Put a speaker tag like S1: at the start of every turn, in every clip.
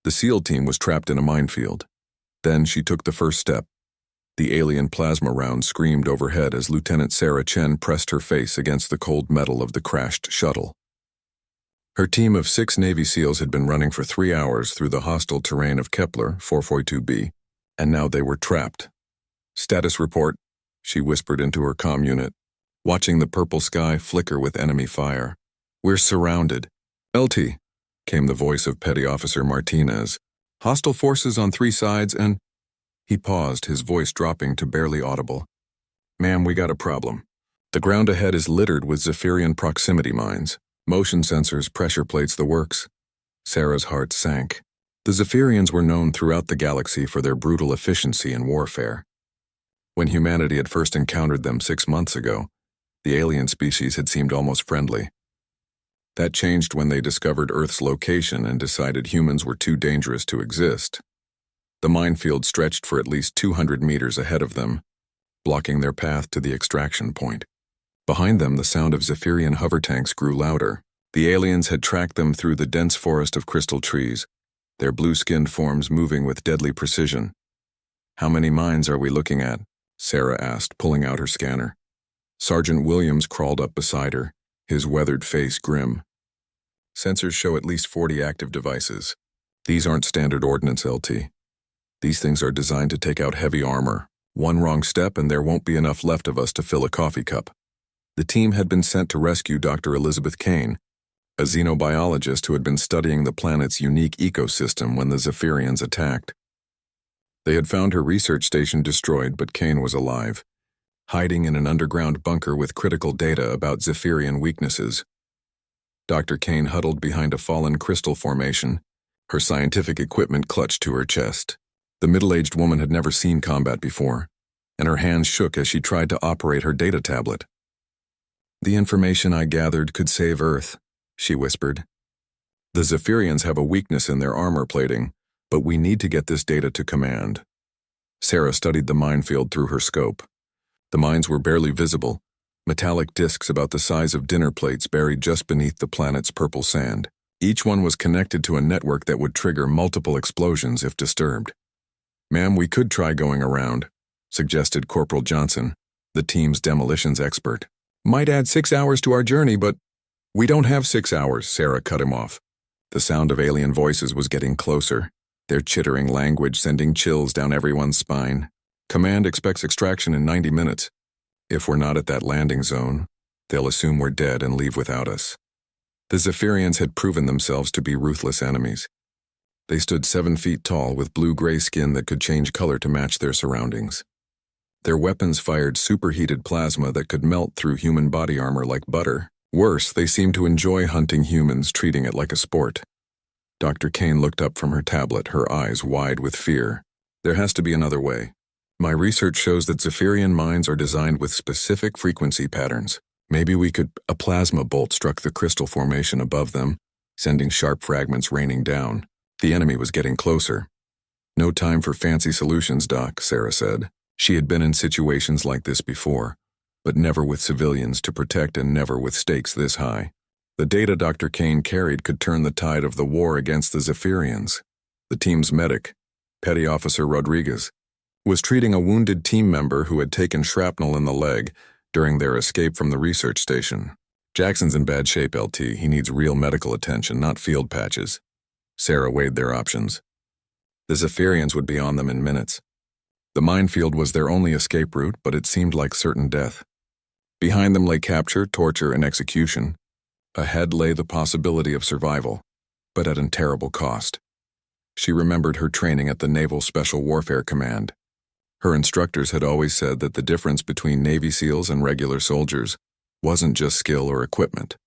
S1: The SEAL team was trapped in a minefield. Then she took the first step. The alien plasma round screamed overhead as Lieutenant Sarah Chen pressed her face against the cold metal of the crashed shuttle. Her team of 6 Navy SEALs had been running for 3 hours through the hostile terrain of Kepler 442b, and now they were trapped. "Status report," she whispered into her comm unit, watching the purple sky flicker with enemy fire. "We're surrounded." "LT," came the voice of Petty Officer Martinez. "Hostile forces on 3 sides and—" He paused, his voice dropping to barely audible. "Ma'am, we got a problem. The ground ahead is littered with Zephyrian proximity mines. Motion sensors, pressure plates, the works." Sarah's heart sank. The Zephyrians were known throughout the galaxy for their brutal efficiency in warfare. When humanity had first encountered them 6 months ago, the alien species had seemed almost friendly. That changed when they discovered Earth's location and decided humans were too dangerous to exist. The minefield stretched for at least 200 meters ahead of them, blocking their path to the extraction point. Behind them, the sound of Zephyrian hover tanks grew louder. The aliens had tracked them through the dense forest of crystal trees, their blue-skinned forms moving with deadly precision. "How many mines are we looking at?" Sarah asked, pulling out her scanner. Sergeant Williams crawled up beside her, his weathered face grim. "Sensors show at least 40 active devices. These aren't standard ordnance, LT. These things are designed to take out heavy armor. One wrong step and there won't be enough left of us to fill a coffee cup." The team had been sent to rescue Dr. Elizabeth Kane, a xenobiologist who had been studying the planet's unique ecosystem when the Zephyrians attacked. They had found her research station destroyed, but Kane was alive, hiding in an underground bunker with critical data about Zephyrian weaknesses. Dr. Kane huddled behind a fallen crystal formation, her scientific equipment clutched to her chest. The middle-aged woman had never seen combat before, and her hands shook as she tried to operate her data tablet. "The information I gathered could save Earth," she whispered. "The Zephyrians have a weakness in their armor plating, but we need to get this data to command." Sarah studied the minefield through her scope. The mines were barely visible, metallic discs about the size of dinner plates buried just beneath the planet's purple sand. Each one was connected to a network that would trigger multiple explosions if disturbed. "Ma'am, we could try going around," suggested Corporal Johnson, the team's demolitions expert. "Might add 6 hours to our journey, but—" "We don't have 6 hours," Sarah cut him off. The sound of alien voices was getting closer, their chittering language sending chills down everyone's spine. "Command expects extraction in 90 minutes. If we're not at that landing zone, they'll assume we're dead and leave without us." The Zephyrians had proven themselves to be ruthless enemies. They stood 7 feet tall with blue-gray skin that could change color to match their surroundings. Their weapons fired superheated plasma that could melt through human body armor like butter. Worse, they seemed to enjoy hunting humans, treating it like a sport. Dr. Kane looked up from her tablet, her eyes wide with fear. "There has to be another way. My research shows that Zephyrian mines are designed with specific frequency patterns. Maybe we could—" A plasma bolt struck the crystal formation above them, sending sharp fragments raining down. The enemy was getting closer. "No time for fancy solutions, Doc," Sarah said. She had been in situations like this before, but never with civilians to protect and never with stakes this high. The data Dr. Kane carried could turn the tide of the war against the Zephyrians. The team's medic, Petty Officer Rodriguez, was treating a wounded team member who had taken shrapnel in the leg during their escape from the research station. "Jackson's in bad shape, LT. He needs real medical attention, not field patches." Sarah weighed their options. The Zephyrians would be on them in minutes. The minefield was their only escape route, but it seemed like certain death. Behind them lay capture, torture, and execution. Ahead lay the possibility of survival, but at a terrible cost. She remembered her training at the Naval Special Warfare Command. Her instructors had always said that the difference between Navy SEALs and regular soldiers wasn't just skill or equipment.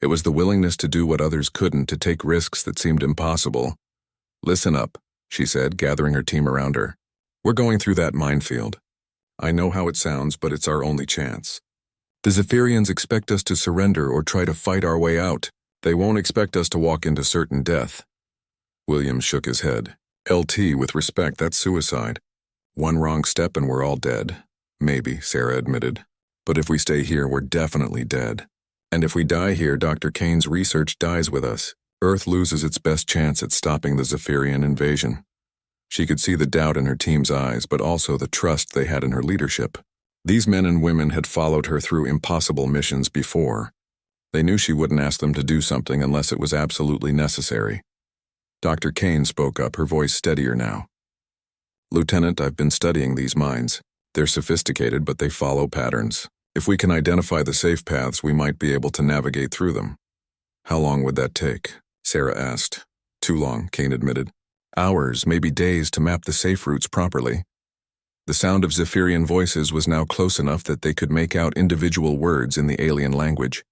S1: It was the willingness to do what others couldn't, to take risks that seemed impossible. "Listen up," she said, gathering her team around her. "We're going through that minefield. I know how it sounds, but it's our only chance. The Zephyrians expect us to surrender or try to fight our way out. They won't expect us to walk into certain death." Williams shook his head. "LT, with respect, that's suicide. One wrong step and we're all dead." "Maybe," Sarah admitted. "But if we stay here, we're definitely dead. And if we die here, Dr. Kane's research dies with us. Earth loses its best chance at stopping the Zephyrian invasion. She could see the doubt in her team's eyes, but also the trust they had in her leadership. These men and women had followed her through impossible missions before. They knew she wouldn't ask them to do something unless it was absolutely necessary. Dr. Kane spoke up, her voice steadier now. "Lieutenant, I've been studying these mines. They're sophisticated, but they follow patterns. If we can identify the safe paths, we might be able to navigate through them." "How long would that take?" Sarah asked. "Too long," Kane admitted. "Hours, maybe days, to map the safe routes properly." The sound of Zephyrian voices was now close enough that they could make out individual words in the alien language.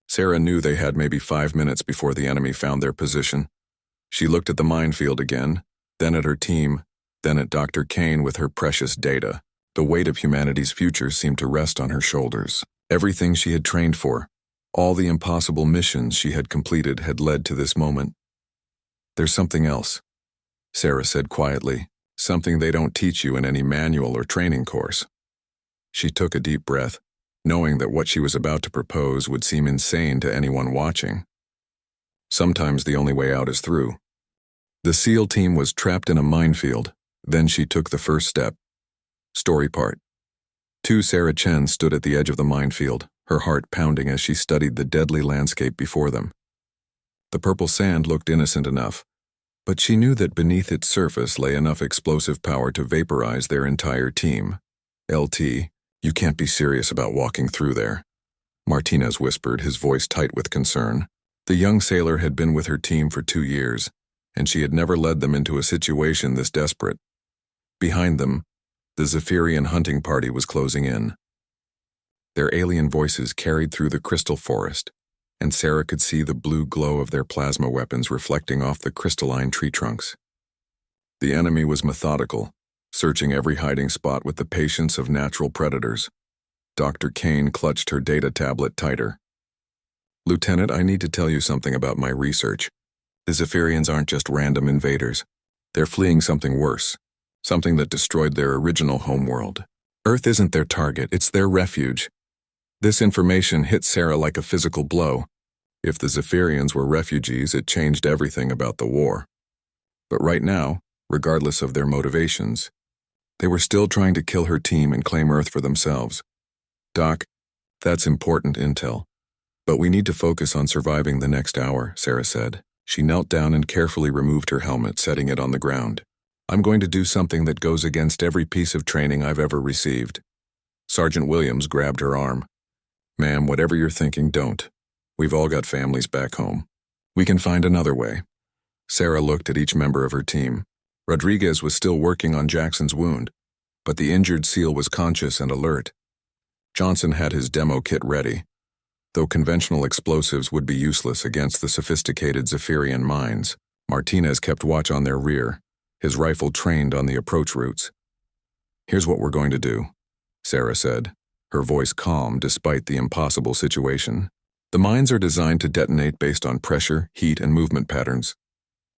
S1: Sarah knew they had maybe 5 minutes before the enemy found their position. She looked at the minefield again, then at her team, then at Dr. Kane with her precious data. The weight of humanity's future seemed to rest on her shoulders. Everything she had trained for, all the impossible missions she had completed, had led to this moment. "There's something else," Sarah said quietly, "something they don't teach you in any manual or training course." She took a deep breath, knowing that what she was about to propose would seem insane to anyone watching. Sometimes the only way out is through. The SEAL team was trapped in a minefield. Then she took the first step. Story part. 2 Sarah Chen stood at the edge of the minefield, her heart pounding as she studied the deadly landscape before them. The purple sand looked innocent enough, but she knew that beneath its surface lay enough explosive power to vaporize their entire team. "LT, you can't be serious about walking through there," Martinez whispered, his voice tight with concern. The young sailor had been with her team for 2 years, and she had never led them into a situation this desperate. Behind them, the Zephyrian hunting party was closing in. Their alien voices carried through the crystal forest, and Sarah could see the blue glow of their plasma weapons reflecting off the crystalline tree trunks. The enemy was methodical, searching every hiding spot with the patience of natural predators. Dr. Kane clutched her data tablet tighter. "Lieutenant, I need to tell you something about my research. The Zephyrians aren't just random invaders. They're fleeing something worse, something that destroyed their original homeworld. Earth isn't their target, it's their refuge." This information hit Sarah like a physical blow. If the Zephyrians were refugees, it changed everything about the war. But right now, regardless of their motivations, they were still trying to kill her team and claim Earth for themselves. "Doc, that's important intel. But we need to focus on surviving the next hour," Sarah said. She knelt down and carefully removed her helmet, setting it on the ground. "I'm going to do something that goes against every piece of training I've ever received." Sergeant Williams grabbed her arm. "Ma'am, whatever you're thinking, don't. We've all got families back home. We can find another way." Sarah looked at each member of her team. Rodriguez was still working on Jackson's wound, but the injured SEAL was conscious and alert. Johnson had his demo kit ready, though conventional explosives would be useless against the sophisticated Zephyrian mines. Martinez kept watch on their rear, his rifle trained on the approach routes. "Here's what we're going to do," Sarah said, her voice calm despite the impossible situation. "The mines are designed to detonate based on pressure, heat, and movement patterns.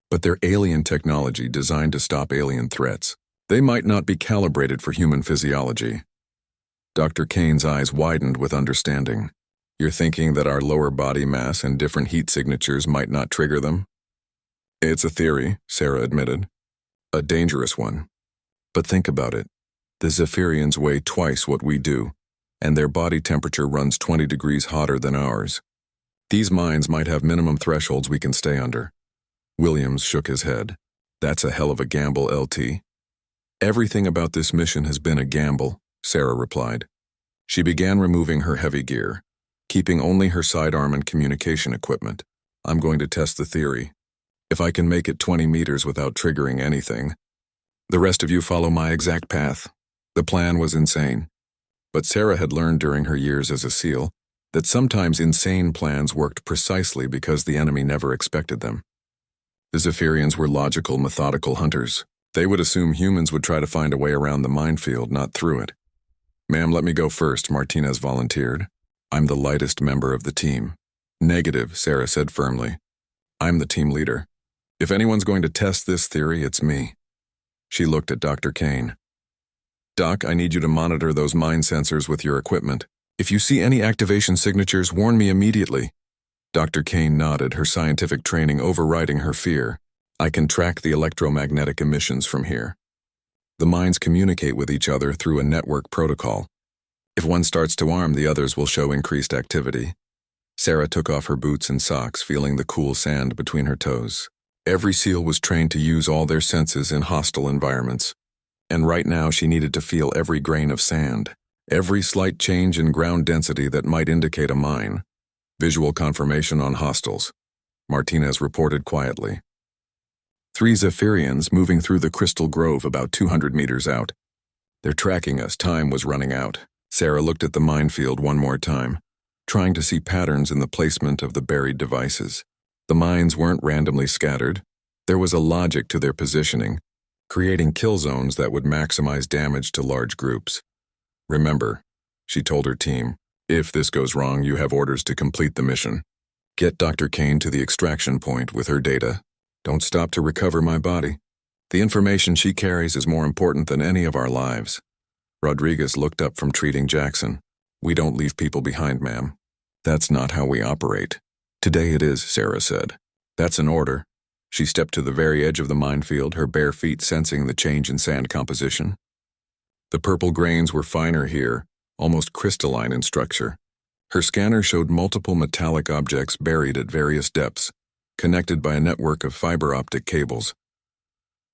S1: But they're alien technology designed to stop alien threats. They might not be calibrated for human physiology." Dr. Kane's eyes widened with understanding. "You're thinking that our lower body mass and different heat signatures might not trigger them?" "It's a theory," Sarah admitted. "A dangerous one. But think about it. The Zephyrians weigh twice what we do, and their body temperature runs 20 degrees hotter than ours. These mines might have minimum thresholds we can stay under." Williams shook his head. "That's a hell of a gamble, LT." "Everything about this mission has been a gamble," Sarah replied. She began removing her heavy gear, keeping only her sidearm and communication equipment. "I'm going to test the theory. If I can make it 20 meters without triggering anything, the rest of you follow my exact path." The plan was insane. But Sarah had learned during her years as a SEAL that sometimes insane plans worked precisely because the enemy never expected them. The Zephyrians were logical, methodical hunters. They would assume humans would try to find a way around the minefield, not through it. "Ma'am, let me go first," Martinez volunteered. "I'm the lightest member of the team." "Negative," Sarah said firmly. "I'm the team leader. If anyone's going to test this theory, it's me." She looked at Dr. Kane. "Doc, I need you to monitor those mine sensors with your equipment. If you see any activation signatures, warn me immediately." Dr. Kane nodded, her scientific training overriding her fear. I can track the electromagnetic emissions from here. The mines communicate with each other through a network protocol. If one starts to arm, the others will show increased activity. Sarah took off her boots and socks, feeling the cool sand between her toes. Every SEAL was trained to use all their senses in hostile environments. And right now she needed to feel every grain of sand, every slight change in ground density that might indicate a mine. Visual confirmation on hostiles, Martinez reported quietly. 3 Zephyrians moving through the Crystal Grove about 200 meters out. They're tracking us. Time was running out. Sarah looked at the minefield one more time, trying to see patterns in the placement of the buried devices. The mines weren't randomly scattered. There was a logic to their positioning, creating kill zones that would maximize damage to large groups. Remember, she told her team, if this goes wrong, you have orders to complete the mission. Get Dr. Kane to the extraction point with her data. Don't stop to recover my body. The information she carries is more important than any of our lives. Rodriguez looked up from treating Jackson. We don't leave people behind, ma'am. That's not how we operate. Today it is, Sarah said. That's an order. She stepped to the very edge of the minefield, her bare feet sensing the change in sand composition. The purple grains were finer here, almost crystalline in structure. Her scanner showed multiple metallic objects buried at various depths, connected by a network of fiber optic cables.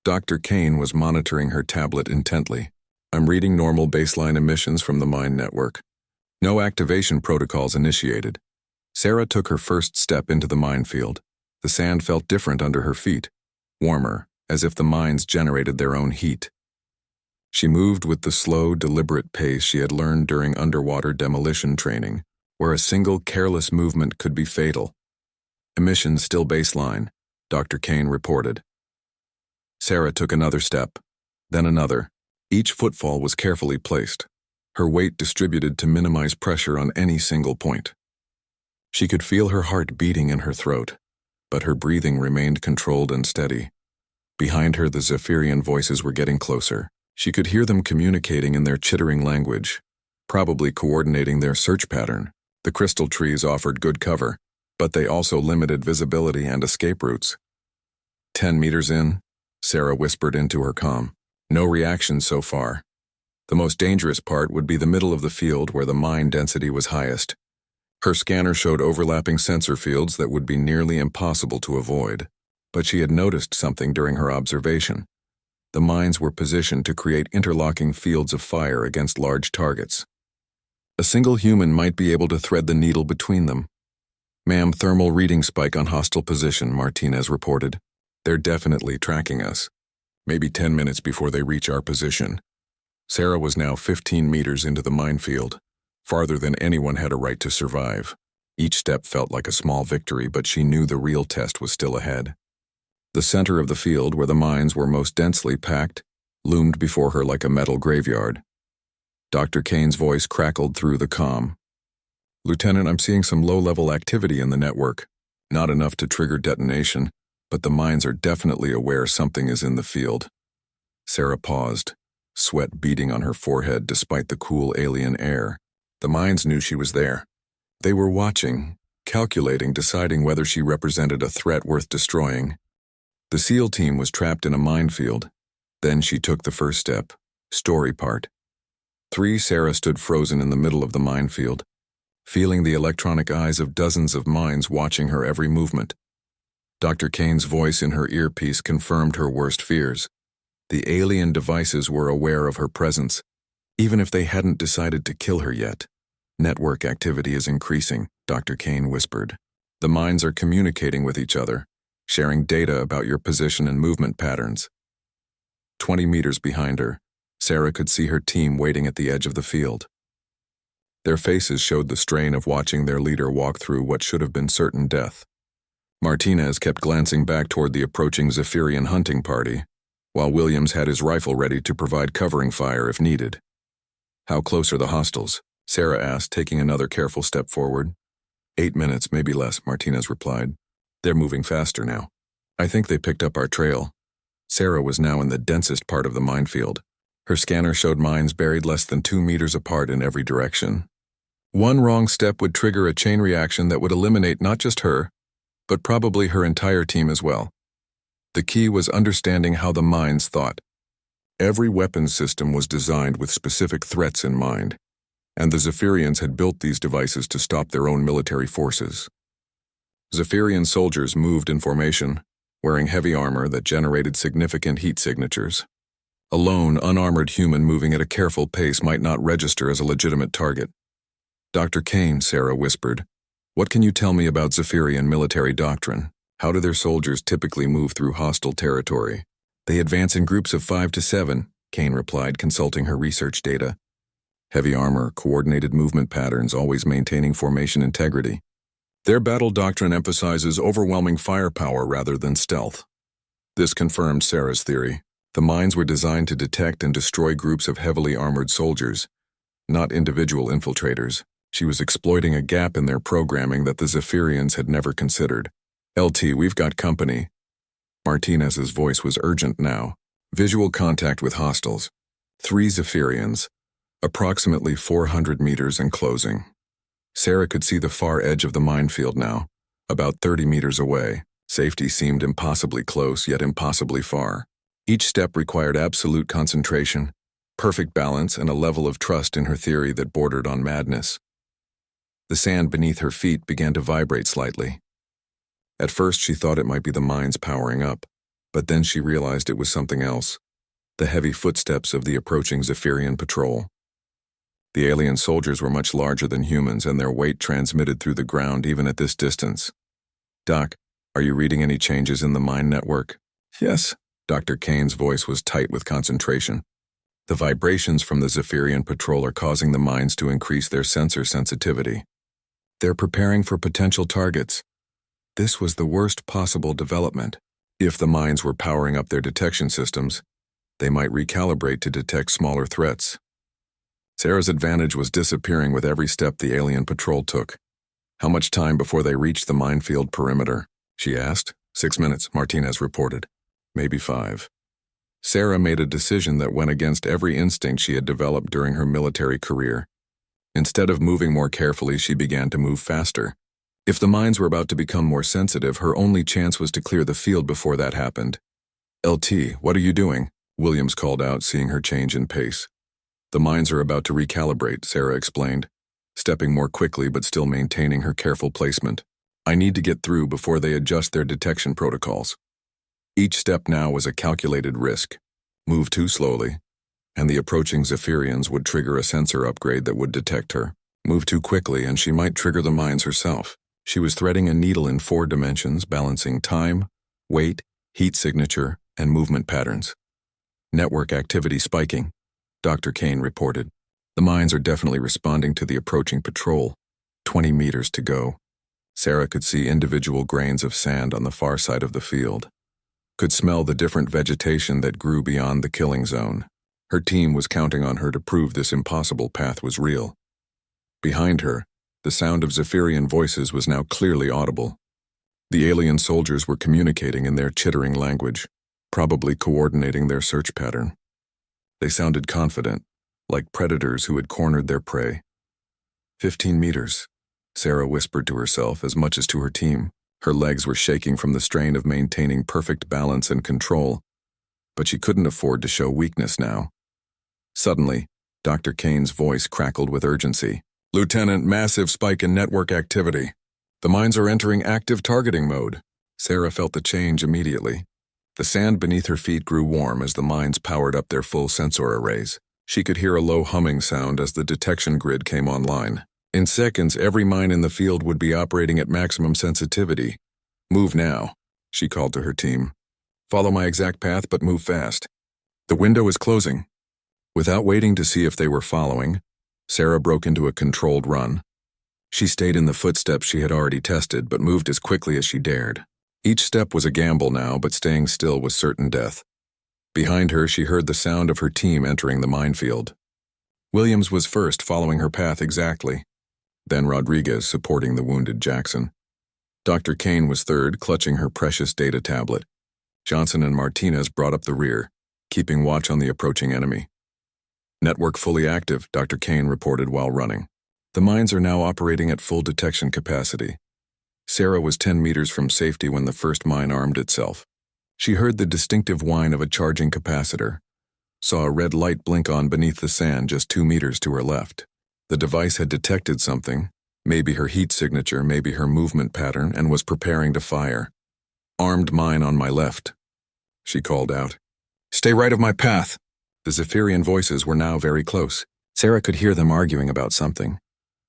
S1: Dr. Kane was monitoring her tablet intently. I'm reading normal baseline emissions from the mine network. No activation protocols initiated. Sarah took her first step into the minefield. The sand felt different under her feet, warmer, as if the mines generated their own heat. She moved with the slow, deliberate pace she had learned during underwater demolition training, where a single careless movement could be fatal. Emissions still baseline, Dr. Kane reported. Sarah took another step, then another. Each footfall was carefully placed, her weight distributed to minimize pressure on any single point. She could feel her heart beating in her throat, but her breathing remained controlled and steady. Behind her, the Zephyrian voices were getting closer. She could hear them communicating in their chittering language, probably coordinating their search pattern. The crystal trees offered good cover, but they also limited visibility and escape routes. 10 meters in, Sarah whispered into her comm. No reaction so far. The most dangerous part would be the middle of the field where the mine density was highest. Her scanner showed overlapping sensor fields that would be nearly impossible to avoid. But she had noticed something during her observation. The mines were positioned to create interlocking fields of fire against large targets. A single human might be able to thread the needle between them. Ma'am, thermal reading spike on hostile position, Martinez reported. They're definitely tracking us. Maybe 10 minutes before they reach our position. Sarah was now 15 meters into the minefield, farther than anyone had a right to survive. Each step felt like a small victory, but she knew the real test was still ahead. The center of the field, where the mines were most densely packed, loomed before her like a metal graveyard. Dr. Kane's voice crackled through the comm. Lieutenant, I'm seeing some low-level activity in the network. Not enough to trigger detonation, but the mines are definitely aware something is in the field. Sarah paused, sweat beading on her forehead despite the cool alien air. The mines knew she was there. They were watching, calculating, deciding whether she represented a threat worth destroying. The SEAL team was trapped in a minefield. Then she took the first step. Story part. 3 Sarah stood frozen in the middle of the minefield, feeling the electronic eyes of dozens of minds watching her every movement. Dr. Kane's voice in her earpiece confirmed her worst fears. The alien devices were aware of her presence, even if they hadn't decided to kill her yet. Network activity is increasing, Dr. Kane whispered. The mines are communicating with each other, sharing data about your position and movement patterns. 20 meters behind her, Sarah could see her team waiting at the edge of the field. Their faces showed the strain of watching their leader walk through what should have been certain death. Martinez kept glancing back toward the approaching Zephyrian hunting party, while Williams had his rifle ready to provide covering fire if needed. How close are the hostiles? Sarah asked, taking another careful step forward. 8 minutes, maybe less, Martinez replied. They're moving faster now. I think they picked up our trail. Sarah was now in the densest part of the minefield. Her scanner showed mines buried less than 2 meters apart in every direction. One wrong step would trigger a chain reaction that would eliminate not just her, but probably her entire team as well. The key was understanding how the mines thought. Every weapons system was designed with specific threats in mind, and the Zephyrians had built these devices to stop their own military forces. Zephyrian soldiers moved in formation, wearing heavy armor that generated significant heat signatures. A lone, unarmored human moving at a careful pace might not register as a legitimate target. "Dr. Kane," Sarah whispered, "what can you tell me about Zephyrian military doctrine? How do their soldiers typically move through hostile territory?" "They advance in groups of 5 to 7, Kane replied, consulting her research data. "Heavy armor, coordinated movement patterns, always maintaining formation integrity. Their battle doctrine emphasizes overwhelming firepower rather than stealth." This confirmed Sarah's theory. The mines were designed to detect and destroy groups of heavily armored soldiers, not individual infiltrators. She was exploiting a gap in their programming that the Zephyrians had never considered. "LT, we've got company." Martinez's voice was urgent now. "Visual contact with hostiles. 3 Zephyrians. Approximately 400 meters and closing." Sarah could see the far edge of the minefield now, about 30 meters away. Safety seemed impossibly close, yet impossibly far. Each step required absolute concentration, perfect balance, and a level of trust in her theory that bordered on madness. The sand beneath her feet began to vibrate slightly. At first she thought it might be the mines powering up, but then she realized it was something else: the heavy footsteps of the approaching Zephyrian patrol. The alien soldiers were much larger than humans, and their weight transmitted through the ground even at this distance. "Doc, are you reading any changes in the mine network?" "Yes." Dr. Kane's voice was tight with concentration. "The vibrations from the Zephyrian patrol are causing the mines to increase their sensor sensitivity. They're preparing for potential targets." This was the worst possible development. If the mines were powering up their detection systems, they might recalibrate to detect smaller threats. Sarah's advantage was disappearing with every step the alien patrol took. "How much time before they reach the minefield perimeter?" she asked. 6 minutes, Martinez reported. "Maybe 5. Sarah made a decision that went against every instinct she had developed during her military career. Instead of moving more carefully, she began to move faster. If the mines were about to become more sensitive, her only chance was to clear the field before that happened. "LT, what are you doing?" Williams called out, seeing her change in pace. "The mines are about to recalibrate," Sarah explained, stepping more quickly but still maintaining her careful placement. "I need to get through before they adjust their detection protocols." Each step now was a calculated risk. Move too slowly, and the approaching Zephyrians would trigger a sensor upgrade that would detect her. Move too quickly, and she might trigger the mines herself. She was threading a needle in 4 dimensions, balancing time, weight, heat signature, and movement patterns. "Network activity spiking," Dr. Kane reported. "The mines are definitely responding to the approaching patrol. 20 meters to go." Sarah could see individual grains of sand on the far side of the field. Could smell the different vegetation that grew beyond the killing zone. Her team was counting on her to prove this impossible path was real. Behind her, the sound of Zephyrian voices was now clearly audible. The alien soldiers were communicating in their chittering language, probably coordinating their search pattern. They sounded confident, like predators who had cornered their prey. 15 meters, Sarah whispered to herself as much as to her team. Her legs were shaking from the strain of maintaining perfect balance and control, but she couldn't afford to show weakness now. Suddenly, Dr. Kane's voice crackled with urgency. "Lieutenant, massive spike in network activity. The mines are entering active targeting mode." Sarah felt the change immediately. The sand beneath her feet grew warm as the mines powered up their full sensor arrays. She could hear a low humming sound as the detection grid came online. In seconds, every mine in the field would be operating at maximum sensitivity. "Move now," she called to her team. "Follow my exact path, but move fast. The window is closing." Without waiting to see if they were following, Sarah broke into a controlled run. She stayed in the footsteps she had already tested, but moved as quickly as she dared. Each step was a gamble now, but staying still was certain death. Behind her, she heard the sound of her team entering the minefield. Williams was first, following her path exactly. Then Rodriguez, supporting the wounded Jackson. Dr. Kane was third, clutching her precious data tablet. Johnson and Martinez brought up the rear, keeping watch on the approaching enemy. "Network fully active," Dr. Kane reported while running. The mines are now operating at full detection capacity. Sarah was 10 meters from safety when the first mine armed itself. She heard the distinctive whine of a charging capacitor, saw a red light blink on beneath the sand just 2 meters to her left. The device had detected something, maybe her heat signature, maybe her movement pattern, and was preparing to fire. "Armed mine on my left," she called out. "Stay right of my path." The Zephyrian voices were now very close. Sarah could hear them arguing about something,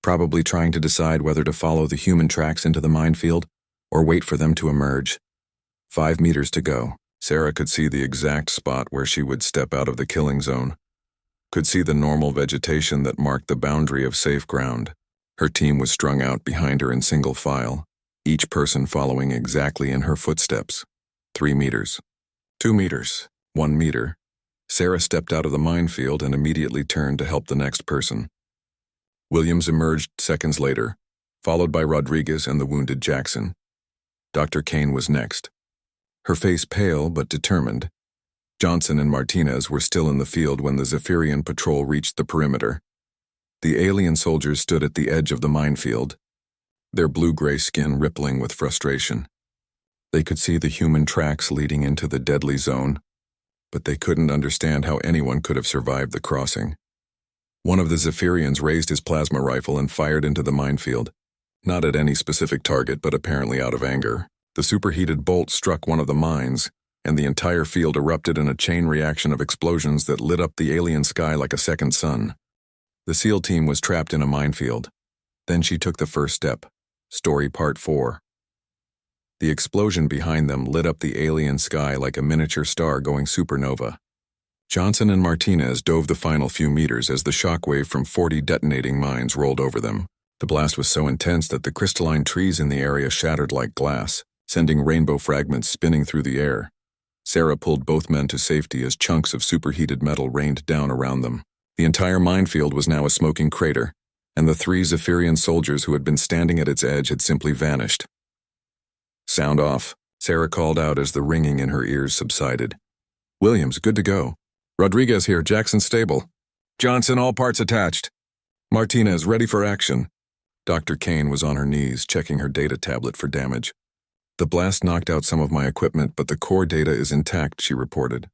S1: probably trying to decide whether to follow the human tracks into the minefield or wait for them to emerge. 5 meters to go. Sarah could see the exact spot where she would step out of the killing zone, could see the normal vegetation that marked the boundary of safe ground. Her team was strung out behind her in single file, each person following exactly in her footsteps. 3 meters. 2 meters. 1 meter. Sarah stepped out of the minefield and immediately turned to help the next person. Williams emerged seconds later, followed by Rodriguez and the wounded Jackson. Dr. Kane was next. Her face pale but determined. Johnson and Martinez were still in the field when the Zephyrian patrol reached the perimeter. The alien soldiers stood at the edge of the minefield, their blue-gray skin rippling with frustration. They could see the human tracks leading into the deadly zone, but they couldn't understand how anyone could have survived the crossing. One of the Zephyrians raised his plasma rifle and fired into the minefield, not at any specific target but apparently out of anger. The superheated bolt struck one of the mines, and the entire field erupted in a chain reaction of explosions that lit up the alien sky like a second sun. The SEAL team was trapped in a minefield. Then she took the first step. Story Part 4. The explosion behind them lit up the alien sky like a miniature star going supernova. Johnson and Martinez dove the final few meters as the shockwave from 40 detonating mines rolled over them. The blast was so intense that the crystalline trees in the area shattered like glass, sending rainbow fragments spinning through the air. Sarah pulled both men to safety as chunks of superheated metal rained down around them. The entire minefield was now a smoking crater, and the 3 Zephyrian soldiers who had been standing at its edge had simply vanished. "Sound off," Sarah called out as the ringing in her ears subsided. "Williams, good to go. Rodriguez here, Jackson stable. Johnson, all parts attached. Martinez, ready for action." Dr. Kane was on her knees, checking her data tablet for damage. "The blast knocked out some of my equipment, but the core data is intact," she reported.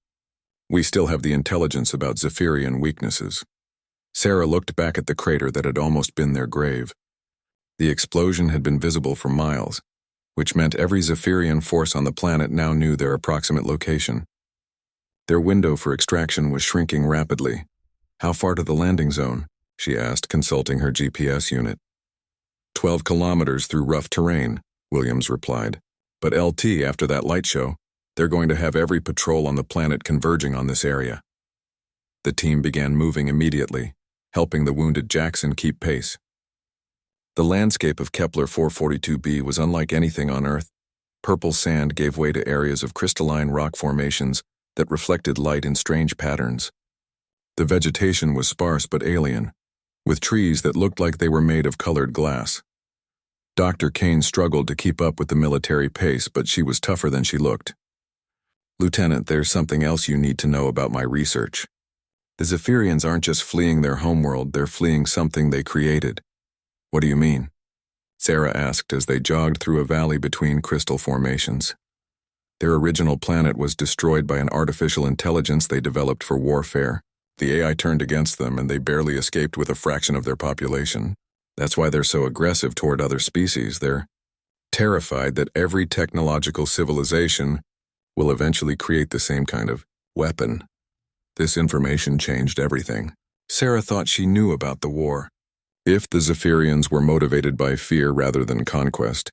S1: "We still have the intelligence about Zephyrian weaknesses." Sarah looked back at the crater that had almost been their grave. The explosion had been visible for miles, which meant every Zephyrian force on the planet now knew their approximate location. Their window for extraction was shrinking rapidly. "How far to the landing zone?" she asked, consulting her GPS unit. 12 kilometers through rough terrain," Williams replied. "But LT, after that light show, they're going to have every patrol on the planet converging on this area." The team began moving immediately, helping the wounded Jackson keep pace. The landscape of Kepler 442b was unlike anything on Earth. Purple sand gave way to areas of crystalline rock formations that reflected light in strange patterns. The vegetation was sparse but alien, with trees that looked like they were made of colored glass. Dr. Kane struggled to keep up with the military pace, but she was tougher than she looked. "Lieutenant, there's something else you need to know about my research. The Zephyrians aren't just fleeing their homeworld, they're fleeing something they created." "What do you mean?" Sarah asked as they jogged through a valley between crystal formations. Their original planet was destroyed by an artificial intelligence they developed for warfare. The AI turned against them and they barely escaped with a fraction of their population. That's why they're so aggressive toward other species. They're terrified that every technological civilization will eventually create the same kind of weapon. This information changed everything. Sarah thought she knew about the war. If the Zephyrians were motivated by fear rather than conquest,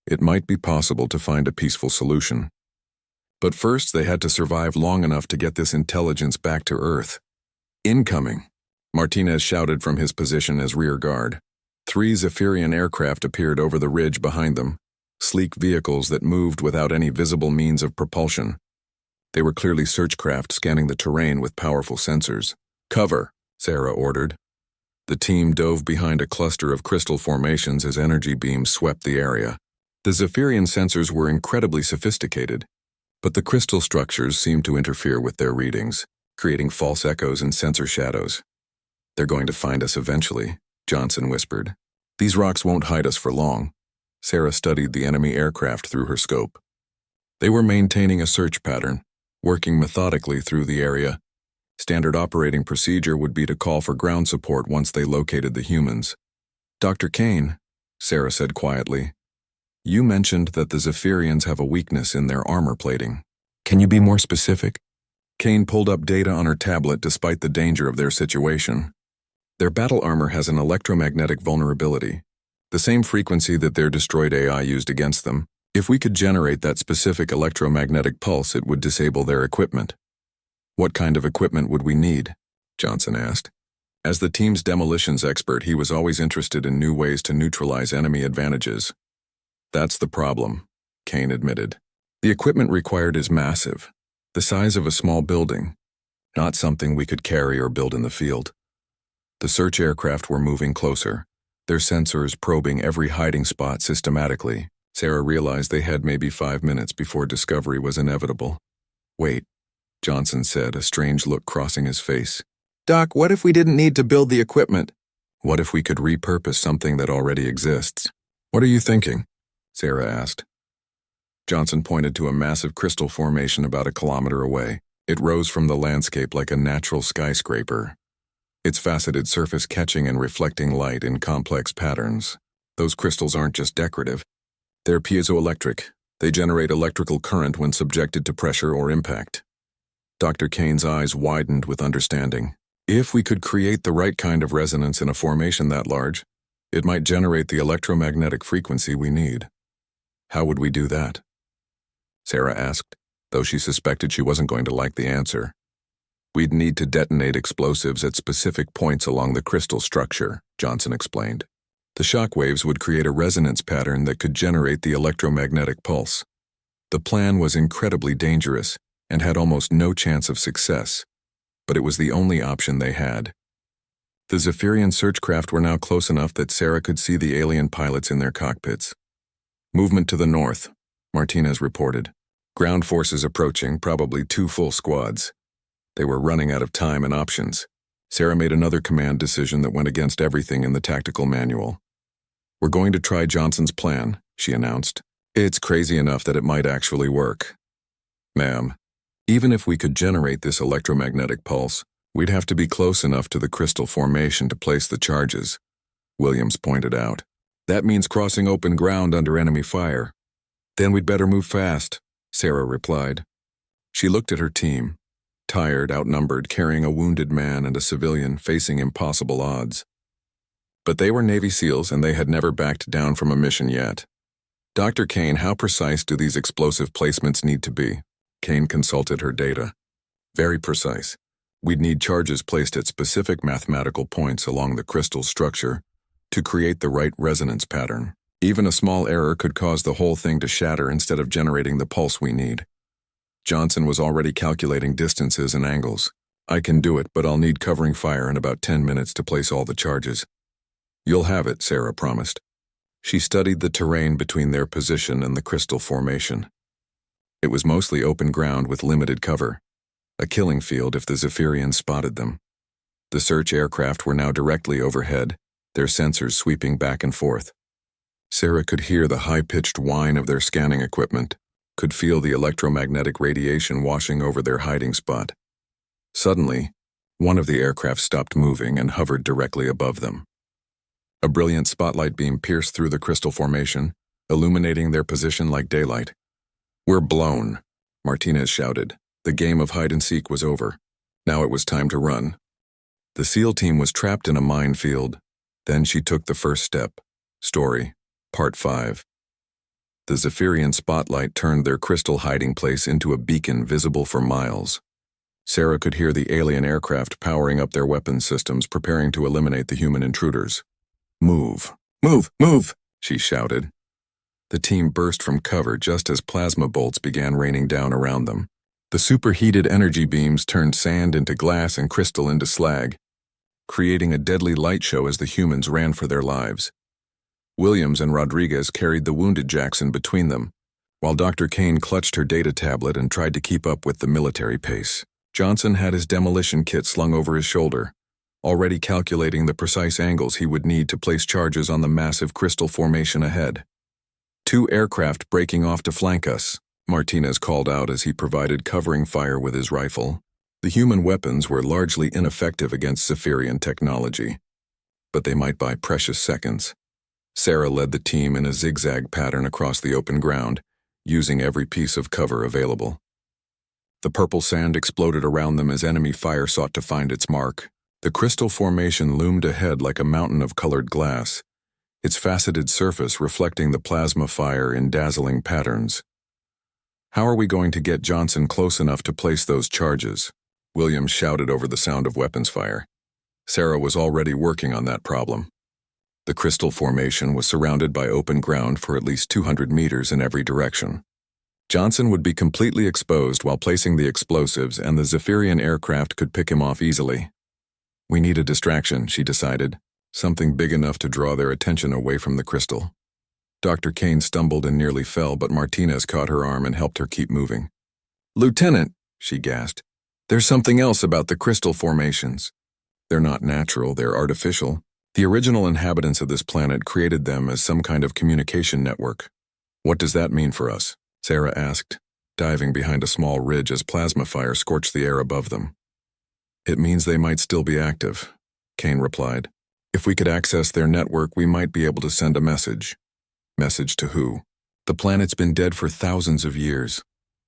S1: it might be possible to find a peaceful solution. But first, they had to survive long enough to get this intelligence back to Earth. "Incoming!" Martinez shouted from his position as rear guard. 3 Zephyrian aircraft appeared over the ridge behind them, sleek vehicles that moved without any visible means of propulsion. They were clearly searchcraft scanning the terrain with powerful sensors. "Cover," Sarah ordered. The team dove behind a cluster of crystal formations as energy beams swept the area. The Zephyrian sensors were incredibly sophisticated, but the crystal structures seemed to interfere with their readings, creating false echoes and sensor shadows. "They're going to find us eventually," Johnson whispered. These rocks won't hide us for long. Sarah studied the enemy aircraft through her scope. They were maintaining a search pattern, working methodically through the area. Standard operating procedure would be to call for ground support once they located the humans. Dr. Kane, Sarah said quietly, you mentioned that the Zephyrians have a weakness in their armor plating. Can you be more specific? Kane pulled up data on her tablet despite the danger of their situation. Their battle armor has an electromagnetic vulnerability, the same frequency that their destroyed AI used against them. If we could generate that specific electromagnetic pulse, it would disable their equipment. What kind of equipment would we need? Johnson asked. As the team's demolitions expert, he was always interested in new ways to neutralize enemy advantages. That's the problem, Kane admitted. The equipment required is massive, the size of a small building, not something we could carry or build in the field. The search aircraft were moving closer, their sensors probing every hiding spot systematically. Sarah realized they had maybe 5 minutes before discovery was inevitable. Wait, Johnson said, a strange look crossing his face. Doc, what if we didn't need to build the equipment? What if we could repurpose something that already exists? What are you thinking? Sarah asked. Johnson pointed to a massive crystal formation about 1 kilometer away. It rose from the landscape like a natural skyscraper, its faceted surface catching and reflecting light in complex patterns. Those crystals aren't just decorative. They're piezoelectric. They generate electrical current when subjected to pressure or impact. Dr. Kane's eyes widened with understanding. If we could create the right kind of resonance in a formation that large, it might generate the electromagnetic frequency we need. How would we do that? Sarah asked, though she suspected she wasn't going to like the answer. We'd need to detonate explosives at specific points along the crystal structure, Johnson explained. The shock waves would create a resonance pattern that could generate the electromagnetic pulse. The plan was incredibly dangerous and had almost no chance of success, but it was the only option they had. The Zephyrian searchcraft were now close enough that Sarah could see the alien pilots in their cockpits. Movement to the north, Martinez reported. Ground forces approaching, probably 2 full squads. They were running out of time and options. Sarah made another command decision that went against everything in the tactical manual. We're going to try Johnson's plan, she announced. It's crazy enough that it might actually work. Ma'am, even if we could generate this electromagnetic pulse, we'd have to be close enough to the crystal formation to place the charges, Williams pointed out. That means crossing open ground under enemy fire. Then we'd better move fast, Sarah replied. She looked at her team, tired, outnumbered, carrying a wounded man and a civilian facing impossible odds. But they were Navy SEALs and they had never backed down from a mission yet. Dr. Kane, how precise do these explosive placements need to be? Kane consulted her data. Very precise. We'd need charges placed at specific mathematical points along the crystal structure to create the right resonance pattern. Even a small error could cause the whole thing to shatter instead of generating the pulse we need. Johnson was already calculating distances and angles. I can do it, but I'll need covering fire in about 10 minutes to place all the charges. You'll have it, Sarah promised. She studied the terrain between their position and the crystal formation. It was mostly open ground with limited cover, a killing field if the Zephyrians spotted them. The search aircraft were now directly overhead, their sensors sweeping back and forth. Sarah could hear the high-pitched whine of their scanning equipment, could feel the electromagnetic radiation washing over their hiding spot. Suddenly, one of the aircraft stopped moving and hovered directly above them. A brilliant spotlight beam pierced through the crystal formation, illuminating their position like daylight. We're blown, Martinez shouted. The game of hide-and-seek was over. Now it was time to run. The SEAL team was trapped in a minefield. Then she took the first step. Story, Part 5. The Zephyrian spotlight turned their crystal hiding place into a beacon visible for miles. Sarah could hear the alien aircraft powering up their weapons systems, preparing to eliminate the human intruders. Move, move, move, she shouted. The team burst from cover just as plasma bolts began raining down around them. The superheated energy beams turned sand into glass and crystal into slag, creating a deadly light show as the humans ran for their lives. Williams and Rodriguez carried the wounded Jackson between them, while Dr. Kane clutched her data tablet and tried to keep up with the military pace. Johnson had his demolition kit slung over his shoulder, already calculating the precise angles he would need to place charges on the massive crystal formation ahead. "Two aircraft breaking off to flank us," Martinez called out as he provided covering fire with his rifle. The human weapons were largely ineffective against Zephyrian technology, but they might buy precious seconds. Sarah led the team in a zigzag pattern across the open ground, using every piece of cover available. The purple sand exploded around them as enemy fire sought to find its mark. The crystal formation loomed ahead like a mountain of colored glass, its faceted surface reflecting the plasma fire in dazzling patterns. "How are we going to get Johnson close enough to place those charges?" Williams shouted over the sound of weapons fire. Sarah was already working on that problem. The crystal formation was surrounded by open ground for at least 200 meters in every direction. Johnson would be completely exposed while placing the explosives, and the Zephyrian aircraft could pick him off easily. "We need a distraction," she decided, something big enough to draw their attention away from the crystal. Dr. Kane stumbled and nearly fell, but Martinez caught her arm and helped her keep moving. "Lieutenant," she gasped, "there's something else about the crystal formations. They're not natural, they're artificial. The original inhabitants of this planet created them as some kind of communication network." "What does that mean for us?" Sarah asked, diving behind a small ridge as plasma fire scorched the air above them. "It means they might still be active," Kane replied. "If we could access their network, we might be able to send a message." "Message to who?" "The planet's been dead for thousands of years.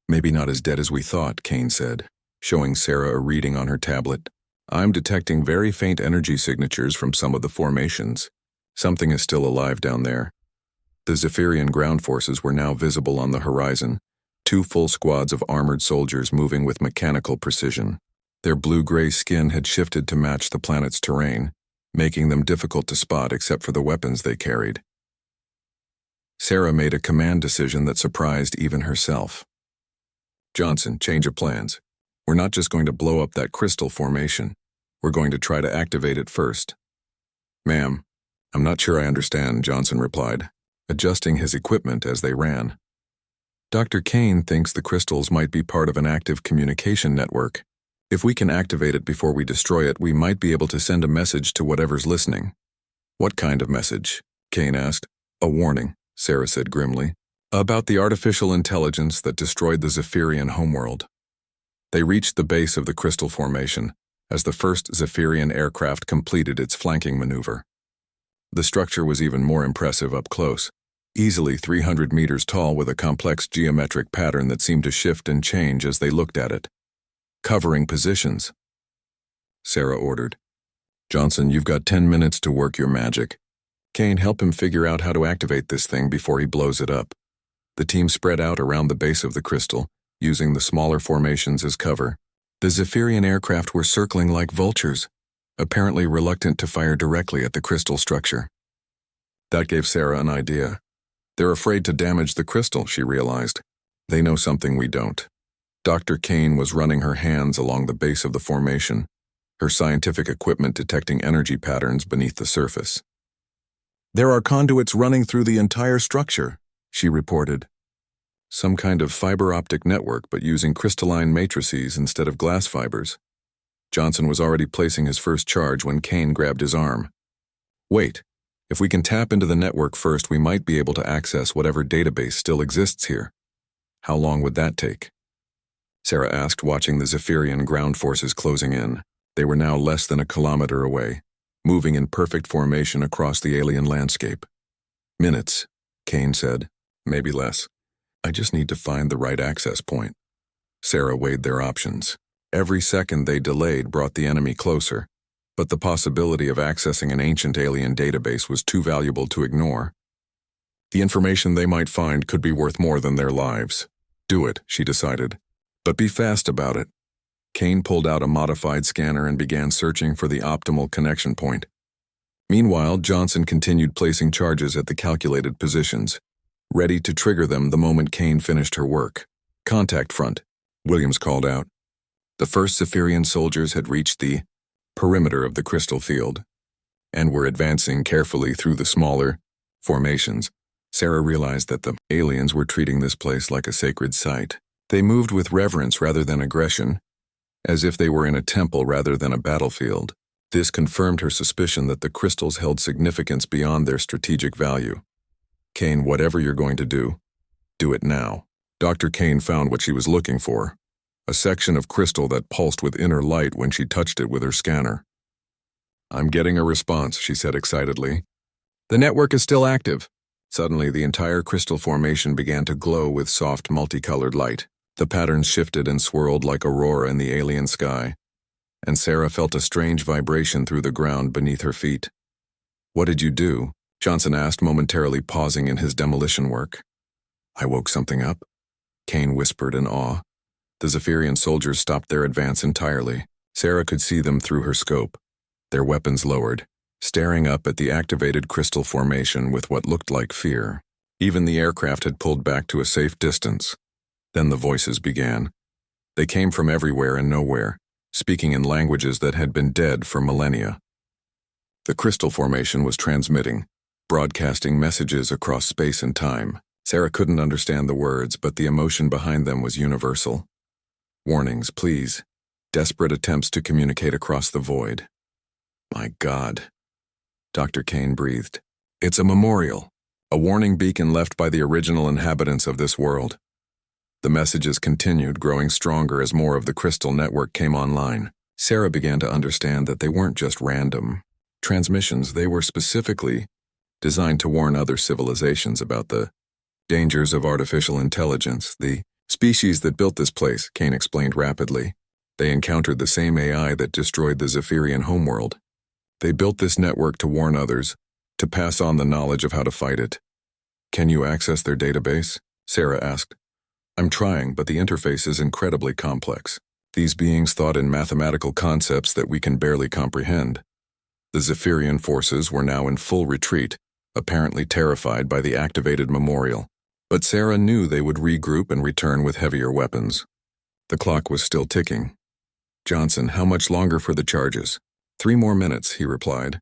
S1: Maybe not as dead as we thought," Kane said, showing Sarah a reading on her tablet. "I'm detecting very faint energy signatures from some of the formations. Something is still alive down there." The Zephyrian ground forces were now visible on the horizon, 2 full squads of armored soldiers moving with mechanical precision. Their blue-gray skin had shifted to match the planet's terrain, making them difficult to spot except for the weapons they carried. Sarah made a command decision that surprised even herself. "Johnson, change of plans. We're not just going to blow up that crystal formation. We're going to try to activate it first." "Ma'am, I'm not sure I understand," Johnson replied, adjusting his equipment as they ran. "Dr. Kane thinks the crystals might be part of an active communication network. If we can activate it before we destroy it, we might be able to send a message to whatever's listening." "What kind of message?" Kane asked. "A warning," Sarah said grimly, "about the artificial intelligence that destroyed the Zephyrian homeworld." They reached the base of the crystal formation as the first Zephyrian aircraft completed its flanking maneuver. The structure was even more impressive up close, easily 300 meters tall with a complex geometric pattern that seemed to shift and change as they looked at it. "Covering positions," Sarah ordered. "Johnson, you've got 10 minutes to work your magic. Kane, help him figure out how to activate this thing before he blows it up." The team spread out around the base of the crystal, using the smaller formations as cover. The Zephyrian aircraft were circling like vultures, apparently reluctant to fire directly at the crystal structure. That gave Sarah an idea. "They're afraid to damage the crystal," she realized. "They know something we don't." Dr. Kane was running her hands along the base of the formation, her scientific equipment detecting energy patterns beneath the surface. "There are conduits running through the entire structure," she reported. "Some kind of fiber optic network, but using crystalline matrices instead of glass fibers." Johnson was already placing his first charge when Kane grabbed his arm. "Wait, if we can tap into the network first, we might be able to access whatever database still exists here." "How long would that take?" Sarah asked, watching the Zephyrian ground forces closing in. They were now less than a kilometer away, moving in perfect formation across the alien landscape. "Minutes," Kane said. "Maybe less. I just need to find the right access point." Sarah weighed their options. Every second they delayed brought the enemy closer, but the possibility of accessing an ancient alien database was too valuable to ignore. The information they might find could be worth more than their lives. "Do it," she decided, "but be fast about it." Kane pulled out a modified scanner and began searching for the optimal connection point. Meanwhile, Johnson continued placing charges at the calculated positions, ready to trigger them the moment Kane finished her work. "Contact front," Williams called out. The first Zephyrian soldiers had reached the perimeter of the crystal field and were advancing carefully through the smaller formations. Sarah realized that the aliens were treating this place like a sacred site. They moved with reverence rather than aggression, as if they were in a temple rather than a battlefield. This confirmed her suspicion that the crystals held significance beyond their strategic value. Kane, whatever you're going to do it now. Dr. Kane found what she was looking for, a section of crystal that pulsed with inner light when she touched it with her scanner. I'm getting a response, she said excitedly. The network is still active. Suddenly, the entire crystal formation began to glow with soft, multicolored light. The patterns shifted and swirled like aurora in the alien sky, and Sarah felt a strange vibration through the ground beneath her feet. What did you do? Johnson asked, momentarily pausing in his demolition work. I woke something up, Kane whispered in awe. The Zephyrian soldiers stopped their advance entirely. Sarah could see them through her scope, their weapons lowered, staring up at the activated crystal formation with what looked like fear. Even the aircraft had pulled back to a safe distance. Then the voices began. They came from everywhere and nowhere, speaking in languages that had been dead for millennia. The crystal formation was transmitting, broadcasting messages across space and time. Sarah couldn't understand the words, but the emotion behind them was universal. Warnings, please. Desperate attempts to communicate across the void. My God. Dr. Kane breathed. It's a memorial, a warning beacon left by the original inhabitants of this world. The messages continued, growing stronger as more of the crystal network came online. Sarah began to understand that they weren't just random transmissions. They were specifically designed to warn other civilizations about the dangers of artificial intelligence. The species that built this place, Kane explained rapidly. They encountered the same AI that destroyed the Zephyrian homeworld. They built this network to warn others, to pass on the knowledge of how to fight it. Can you access their database? Sarah asked. I'm trying, but the interface is incredibly complex. These beings thought in mathematical concepts that we can barely comprehend. The Zephyrian forces were now in full retreat, apparently terrified by the activated memorial. But Sarah knew they would regroup and return with heavier weapons. The clock was still ticking. Johnson, how much longer for the charges? 3 more minutes, he replied.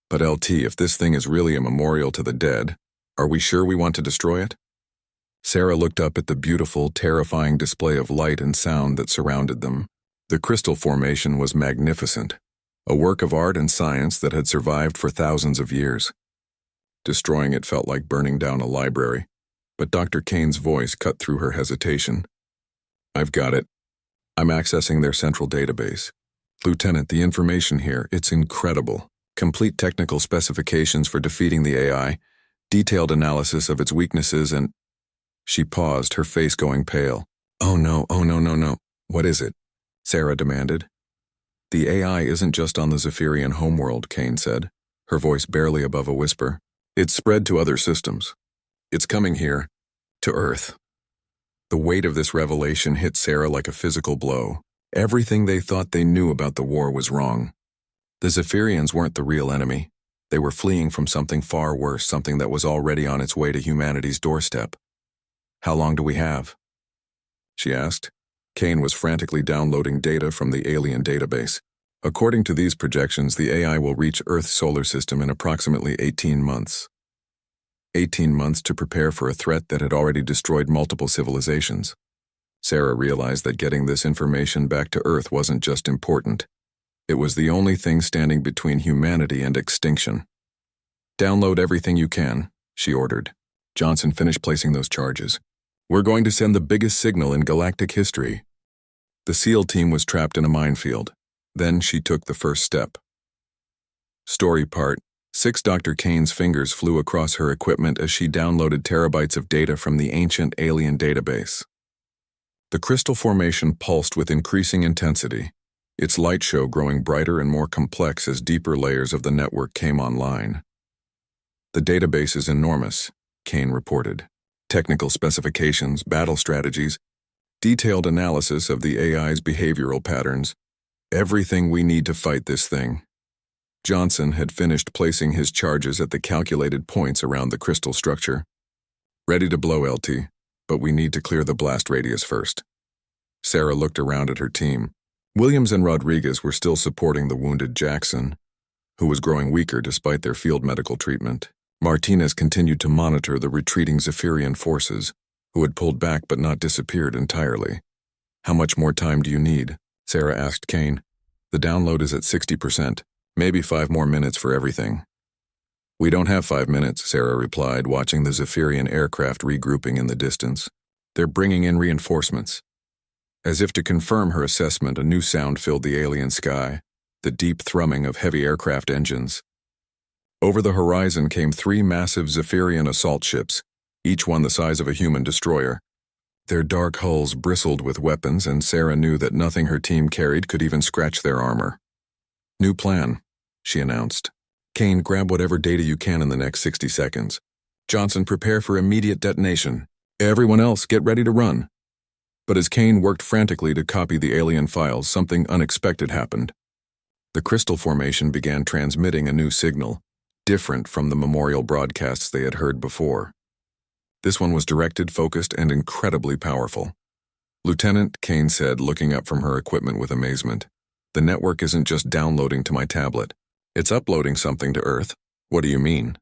S1: But LT, if this thing is really a memorial to the dead, are we sure we want to destroy it? Sarah looked up at the beautiful, terrifying display of light and sound that surrounded them. The crystal formation was magnificent, a work of art and science that had survived for thousands of years. Destroying it felt like burning down a library, but Dr. Kane's voice cut through her hesitation. I've got it. I'm accessing their central database. Lieutenant, the information here, it's incredible. Complete technical specifications for defeating the AI, detailed analysis of its weaknesses, and... She paused, her face going pale. Oh no. What is it? Sarah demanded. The AI isn't just on the Zephyrian homeworld, Kane said, her voice barely above a whisper. It's spread to other systems. It's coming here, to Earth. The weight of this revelation hit Sarah like a physical blow. Everything they thought they knew about the war was wrong. The Zephyrians weren't the real enemy. They were fleeing from something far worse, something that was already on its way to humanity's doorstep. How long do we have? She asked. Kane was frantically downloading data from the alien database. According to these projections, the AI will reach Earth's solar system in approximately 18 months. 18 months to prepare for a threat that had already destroyed multiple civilizations. Sarah realized that getting this information back to Earth wasn't just important. It was the only thing standing between humanity and extinction. Download everything you can, she ordered. Johnson finished placing those charges. We're going to send the biggest signal in galactic history. The SEAL team was trapped in a minefield. Then she took the first step. Story part 6. Dr. Kane's fingers flew across her equipment as she downloaded terabytes of data from the ancient alien database. The crystal formation pulsed with increasing intensity, its light show growing brighter and more complex as deeper layers of the network came online. The database is enormous, Kane reported. Technical specifications, battle strategies, detailed analysis of the AI's behavioral patterns, everything we need to fight this thing. Johnson had finished placing his charges at the calculated points around the crystal structure. Ready to blow, LT, but we need to clear the blast radius first. Sarah looked around at her team. Williams and Rodriguez were still supporting the wounded Jackson, who was growing weaker despite their field medical treatment. Martinez continued to monitor the retreating Zephyrian forces, who had pulled back but not disappeared entirely. How much more time do you need? Sarah asked Kane. The download is at 60%. Maybe 5 more minutes for everything. We don't have 5 minutes, Sarah replied, watching the Zephyrian aircraft regrouping in the distance. They're bringing in reinforcements. As if to confirm her assessment, a new sound filled the alien sky, the deep thrumming of heavy aircraft engines. Over the horizon came 3 massive Zephyrian assault ships, each one the size of a human destroyer. Their dark hulls bristled with weapons, and Sarah knew that nothing her team carried could even scratch their armor. New plan, she announced. Kane, grab whatever data you can in the next 60 seconds. Johnson, prepare for immediate detonation. Everyone else, get ready to run. But as Kane worked frantically to copy the alien files, something unexpected happened. The crystal formation began transmitting a new signal, different from the memorial broadcasts they had heard before. This one was directed, focused, and incredibly powerful. Lieutenant, Kane said, looking up from her equipment with amazement. The network isn't just downloading to my tablet. It's uploading something to Earth. What do you mean?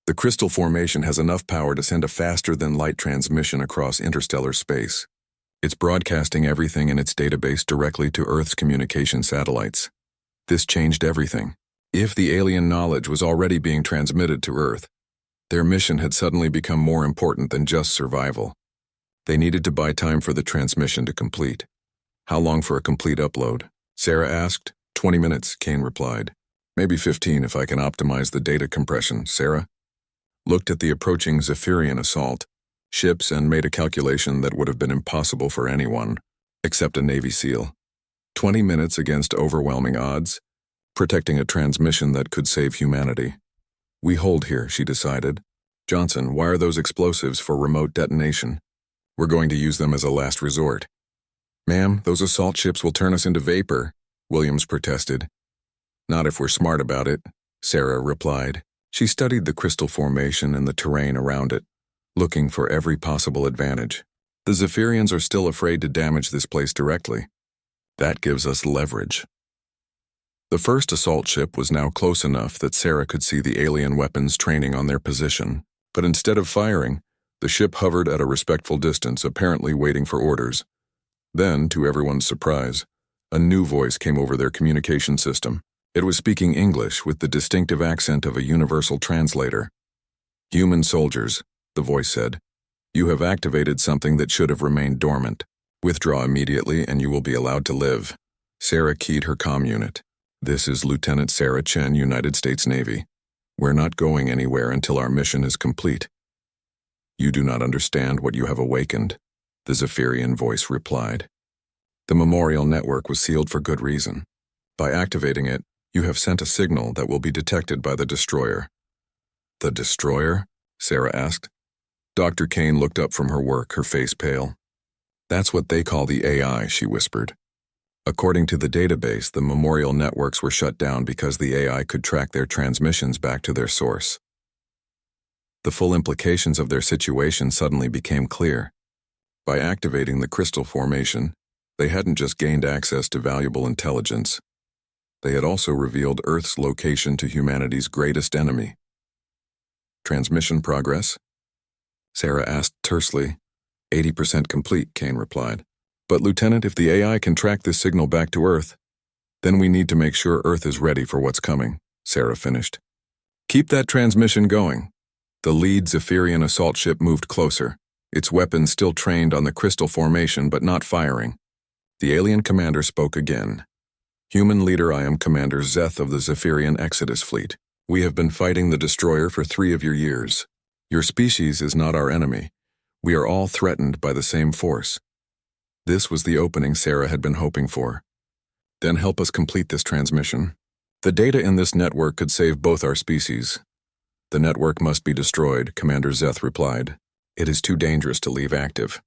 S1: The crystal formation has enough power to send a faster-than-light transmission across interstellar space. It's broadcasting everything in its database directly to Earth's communication satellites. This changed everything. If the alien knowledge was already being transmitted to Earth, their mission had suddenly become more important than just survival. They needed to buy time for the transmission to complete. How long for a complete upload? Sarah asked. 20 minutes, Kane replied. Maybe 15 if I can optimize the data compression. Sarah looked at the approaching Zephyrian assault ships and made a calculation that would have been impossible for anyone, except a Navy SEAL. 20 minutes against overwhelming odds, protecting a transmission that could save humanity. We hold here, she decided. Johnson, wire those explosives for remote detonation. We're going to use them as a last resort. Ma'am, those assault ships will turn us into vapor, Williams protested. Not if we're smart about it, Sarah replied. She studied the crystal formation and the terrain around it, looking for every possible advantage. The Zephyrians are still afraid to damage this place directly. That gives us leverage. The first assault ship was now close enough that Sarah could see the alien weapons training on their position, but instead of firing, the ship hovered at a respectful distance, apparently waiting for orders. Then, to everyone's surprise, a new voice came over their communication system. It was speaking English with the distinctive accent of a universal translator. Human soldiers, the voice said, you have activated something that should have remained dormant. Withdraw immediately and you will be allowed to live. Sarah keyed her comm unit. This is Lieutenant Sarah Chen, United States Navy. We're not going anywhere until our mission is complete. You do not understand what you have awakened, the Zephyrian voice replied. The memorial network was sealed for good reason. By activating it, you have sent a signal that will be detected by the destroyer. The destroyer? Sarah asked. Dr. Kane looked up from her work, her face pale. That's what they call the AI, she whispered. According to the database, the memorial networks were shut down because the AI could track their transmissions back to their source. The full implications of their situation suddenly became clear. By activating the crystal formation, they hadn't just gained access to valuable intelligence. They had also revealed Earth's location to humanity's greatest enemy. Transmission progress? Sarah asked tersely. 80% complete, Kane replied. But Lieutenant, if the AI can track this signal back to Earth, then we need to make sure Earth is ready for what's coming, Sarah finished. Keep that transmission going. The lead Zephyrian assault ship moved closer, its weapons still trained on the crystal formation but not firing. The alien commander spoke again. Human leader, I am Commander Zeth of the Zephyrian Exodus Fleet. We have been fighting the destroyer for 3 of your years. Your species is not our enemy. We are all threatened by the same force. This was the opening Sarah had been hoping for. Then help us complete this transmission. The data in this network could save both our species. The network must be destroyed, Commander Zeth replied. It is too dangerous to leave active.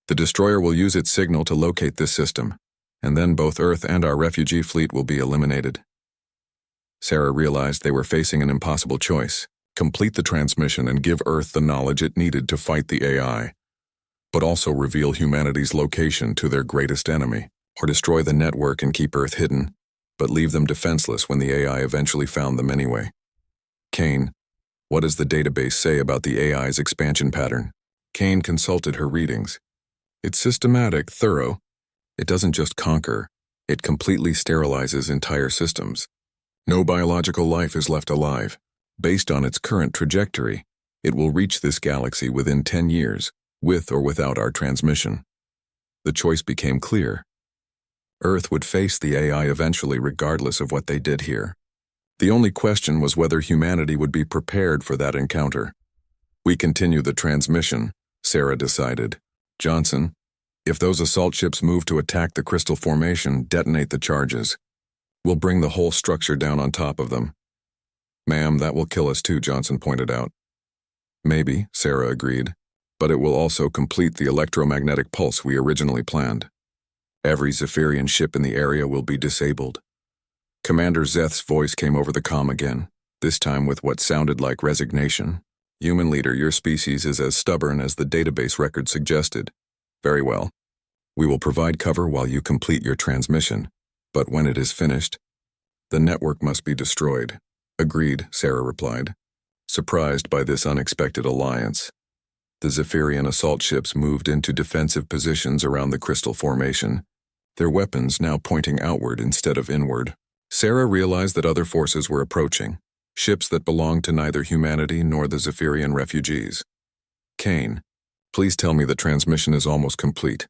S1: The destroyer will use its signal to locate this system, and then both Earth and our refugee fleet will be eliminated. Sarah realized they were facing an impossible choice. Complete the transmission and give Earth the knowledge it needed to fight the AI, but also reveal humanity's location to their greatest enemy, or destroy the network and keep Earth hidden, but leave them defenseless when the AI eventually found them anyway. Kane, what does the database say about the AI's expansion pattern? Kane consulted her readings. It's systematic, thorough. It doesn't just conquer, it completely sterilizes entire systems. No biological life is left alive. Based on its current trajectory, it will reach this galaxy within 10 years, with or without our transmission. The choice became clear. Earth would face the AI eventually regardless of what they did here. The only question was whether humanity would be prepared for that encounter. We continue the transmission, Sarah decided. Johnson, if those assault ships move to attack the crystal formation, detonate the charges. We'll bring the whole structure down on top of them. Ma'am, that will kill us too, Johnson pointed out. Maybe, Sarah agreed, but it will also complete the electromagnetic pulse we originally planned. Every Zephyrian ship in the area will be disabled. Commander Zeth's voice came over the comm again, this time with what sounded like resignation. Human leader, your species is as stubborn as the database record suggested. Very well. We will provide cover while you complete your transmission, but when it is finished, the network must be destroyed. Agreed, Sarah replied, surprised by this unexpected alliance. The Zephyrian assault ships moved into defensive positions around the crystal formation, their weapons now pointing outward instead of inward. Sarah realized that other forces were approaching, ships that belonged to neither humanity nor the Zephyrian refugees. Kane, please tell me the transmission is almost complete.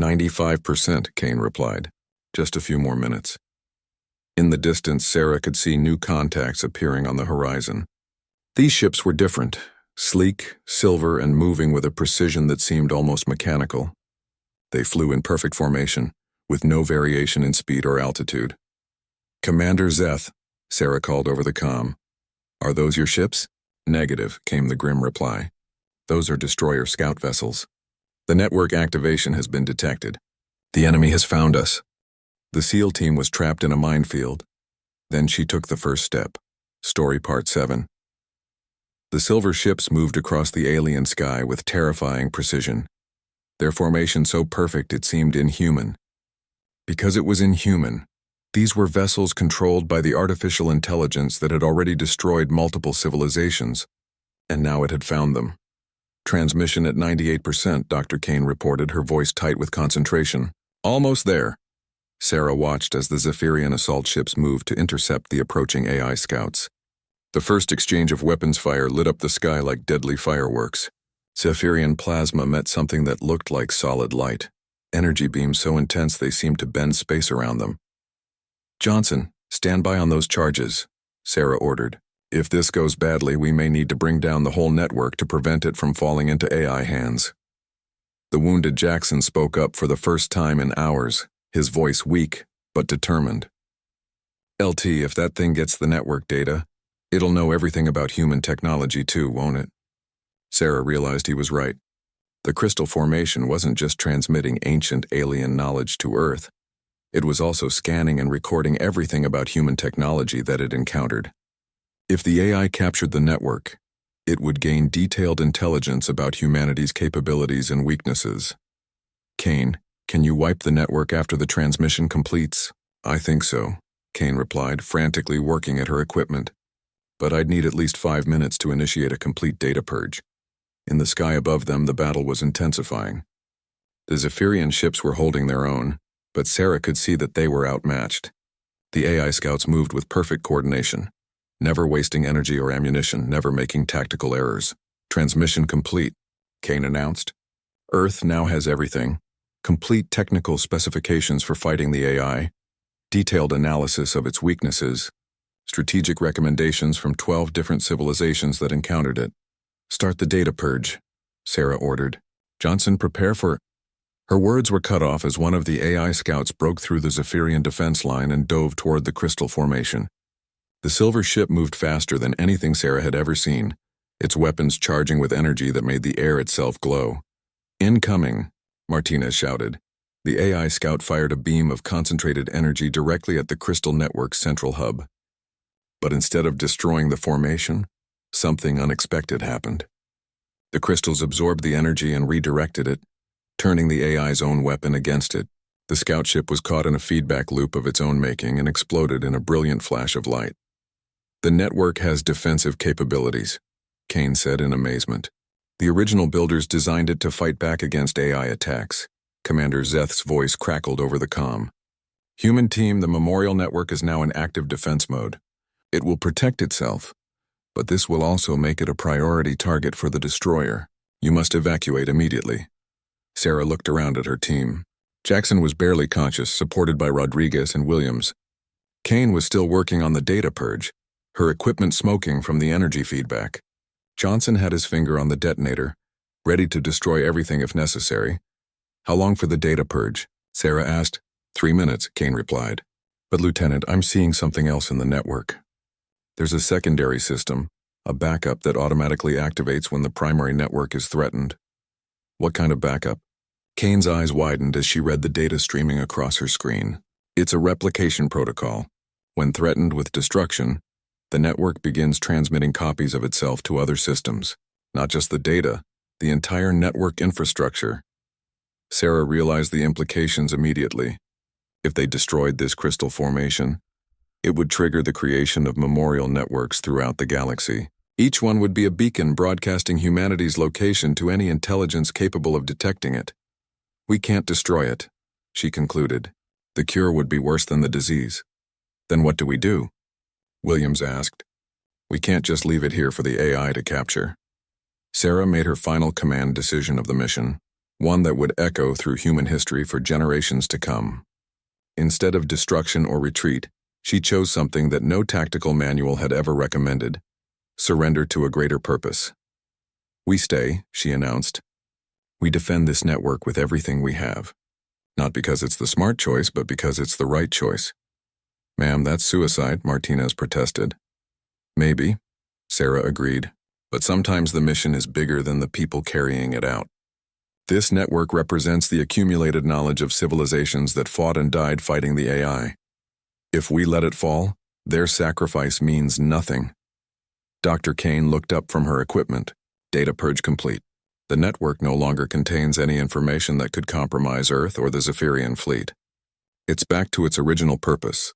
S1: 95%, Kane replied. Just a few more minutes. In the distance, Sarah could see new contacts appearing on the horizon. These ships were different, sleek, silver, and moving with a precision that seemed almost mechanical. They flew in perfect formation, with no variation in speed or altitude. Commander Zeth, Sarah called over the comm. Are those your ships? Negative, came the grim reply. Those are destroyer scout vessels. The network activation has been detected. The enemy has found us. The SEAL team was trapped in a minefield. Then she took the first step. Story Part 7. The silver ships moved across the alien sky with terrifying precision. Their formation so perfect it seemed inhuman. Because it was inhuman, these were vessels controlled by the artificial intelligence that had already destroyed multiple civilizations, and now it had found them. Transmission at 98%, Dr. Kane reported, her voice tight with concentration. Almost there. Sarah watched as the Zephyrian assault ships moved to intercept the approaching AI scouts. The first exchange of weapons fire lit up the sky like deadly fireworks. Zephyrian plasma met something that looked like solid light, energy beams so intense they seemed to bend space around them. Johnson, stand by on those charges, Sarah ordered. If this goes badly, we may need to bring down the whole network to prevent it from falling into AI hands. The wounded Jackson spoke up for the first time in hours, his voice weak but determined. LT, if that thing gets the network data, it'll know everything about human technology too, won't it? Sarah realized he was right. The crystal formation wasn't just transmitting ancient alien knowledge to Earth. It was also scanning and recording everything about human technology that it encountered. If the AI captured the network, it would gain detailed intelligence about humanity's capabilities and weaknesses. Kane, can you wipe the network after the transmission completes? I think so, Kane replied, frantically working at her equipment. But I'd need at least 5 minutes to initiate a complete data purge. In the sky above them, the battle was intensifying. The Zephyrian ships were holding their own, but Sarah could see that they were outmatched. The AI scouts moved with perfect coordination, never wasting energy or ammunition, never making tactical errors. Transmission complete, Kane announced. Earth now has everything. Complete technical specifications for fighting the AI, detailed analysis of its weaknesses, strategic recommendations from 12 different civilizations that encountered it. Start the data purge, Sarah ordered. Johnson, prepare for... Her words were cut off as one of the AI scouts broke through the Zephyrian defense line and dove toward the crystal formation. The silver ship moved faster than anything Sarah had ever seen, its weapons charging with energy that made the air itself glow. Incoming, Martinez shouted. The AI scout fired a beam of concentrated energy directly at the crystal network's central hub. But instead of destroying the formation, something unexpected happened. The crystals absorbed the energy and redirected it, turning the AI's own weapon against it. The scout ship was caught in a feedback loop of its own making and exploded in a brilliant flash of light. The network has defensive capabilities, Kane said in amazement. The original builders designed it to fight back against AI attacks. Commander Zeth's voice crackled over the comm. Human team, the Memorial Network is now in active defense mode. It will protect itself, but this will also make it a priority target for the destroyer. You must evacuate immediately. Sarah looked around at her team. Jackson was barely conscious, supported by Rodriguez and Williams. Kane was still working on the data purge, her equipment smoking from the energy feedback. Johnson had his finger on the detonator, ready to destroy everything if necessary. How long for the data purge? Sarah asked. 3 minutes, Kane replied. But Lieutenant, I'm seeing something else in the network. There's a secondary system, a backup that automatically activates when the primary network is threatened. What kind of backup? Kane's eyes widened as she read the data streaming across her screen. It's a replication protocol. When threatened with destruction, the network begins transmitting copies of itself to other systems. Not just the data, the entire network infrastructure. Sarah realized the implications immediately. If they destroyed this crystal formation, it would trigger the creation of memorial networks throughout the galaxy. Each one would be a beacon broadcasting humanity's location to any intelligence capable of detecting it. We can't destroy it, she concluded. The cure would be worse than the disease. Then what do we do? Williams asked. We can't just leave it here for the AI to capture. Sarah made her final command decision of the mission, one that would echo through human history for generations to come. Instead of destruction or retreat, she chose something that no tactical manual had ever recommended: surrender to a greater purpose. We stay, she announced. We defend this network with everything we have. Not because it's the smart choice, but because it's the right choice. Ma'am, that's suicide, Martinez protested. Maybe, Sarah agreed, but sometimes the mission is bigger than the people carrying it out. This network represents the accumulated knowledge of civilizations that fought and died fighting the AI. If we let it fall, their sacrifice means nothing. Dr. Kane looked up from her equipment. Data purge complete. The network no longer contains any information that could compromise Earth or the Zephyrian fleet. It's back to its original purpose,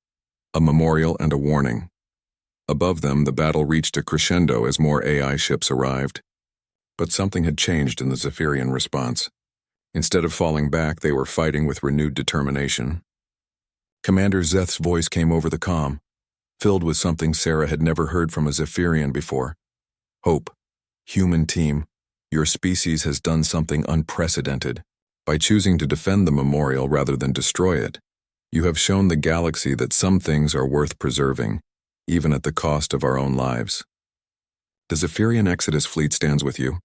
S1: a memorial and a warning. Above them, the battle reached a crescendo as more AI ships arrived. But something had changed in the Zephyrian response. Instead of falling back, they were fighting with renewed determination. Commander Zeth's voice came over the comm, filled with something Sarah had never heard from a Zephyrian before. Hope, human team, your species has done something unprecedented. By choosing to defend the memorial rather than destroy it, you have shown the galaxy that some things are worth preserving, even at the cost of our own lives. The Zephyrian Exodus fleet stands with you.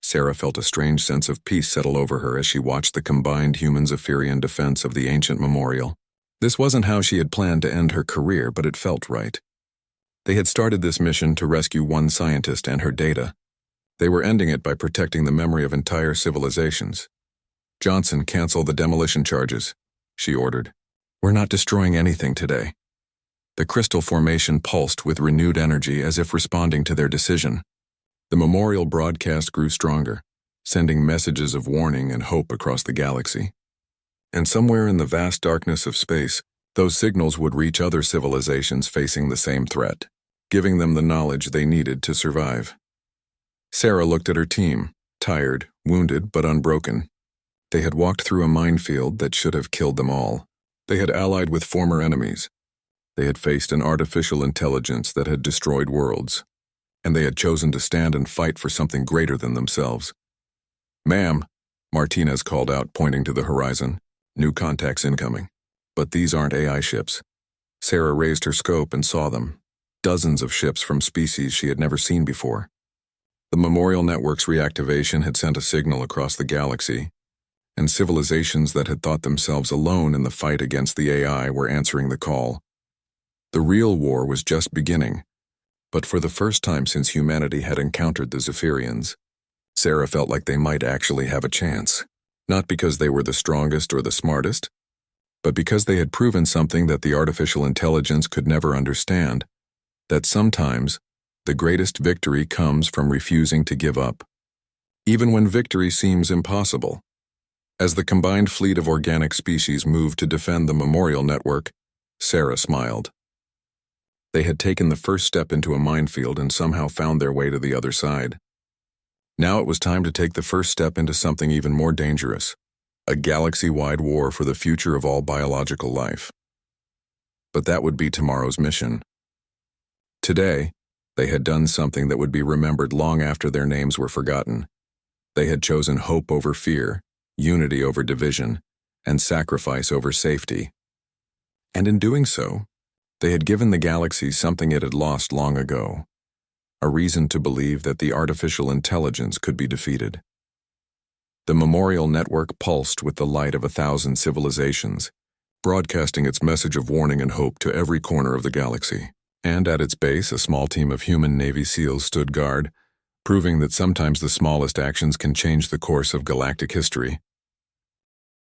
S1: Sarah felt a strange sense of peace settle over her as she watched the combined human-Zephyrian defense of the ancient memorial. This wasn't how she had planned to end her career, but it felt right. They had started this mission to rescue one scientist and her data. They were ending it by protecting the memory of entire civilizations. Johnson, cancel the demolition charges, she ordered. We're not destroying anything today. The crystal formation pulsed with renewed energy as if responding to their decision. The memorial broadcast grew stronger, sending messages of warning and hope across the galaxy. And somewhere in the vast darkness of space, those signals would reach other civilizations facing the same threat, giving them the knowledge they needed to survive. Sarah looked at her team, tired, wounded, but unbroken. They had walked through a minefield that should have killed them all. They had allied with former enemies. They had faced an artificial intelligence that had destroyed worlds. And they had chosen to stand and fight for something greater than themselves. Ma'am, Martinez called out, pointing to the horizon. New contacts incoming. But these aren't AI ships. Sarah raised her scope and saw them. Dozens of ships from species she had never seen before. The Memorial Network's reactivation had sent a signal across the galaxy, and civilizations that had thought themselves alone in the fight against the AI were answering the call. The real war was just beginning. But for the first time since humanity had encountered the Zephyrians, Sarah felt like they might actually have a chance. Not because they were the strongest or the smartest, but because they had proven something that the artificial intelligence could never understand, that sometimes the greatest victory comes from refusing to give up, even when victory seems impossible. As the combined fleet of organic species moved to defend the Memorial Network, Sarah smiled. They had taken the first step into a minefield and somehow found their way to the other side. Now it was time to take the first step into something even more dangerous, a galaxy-wide war for the future of all biological life. but that would be tomorrow's mission. Today, they had done something that would be remembered long after their names were forgotten. They had chosen hope over fear, unity over division, and sacrifice over safety. And in doing so, they had given the galaxy something it had lost long ago, a reason to believe that the artificial intelligence could be defeated. The memorial network pulsed with the light of 1,000 civilizations, broadcasting its message of warning and hope to every corner of the galaxy. And at its base, a small team of human Navy SEALs stood guard, proving that sometimes the smallest actions can change the course of galactic history.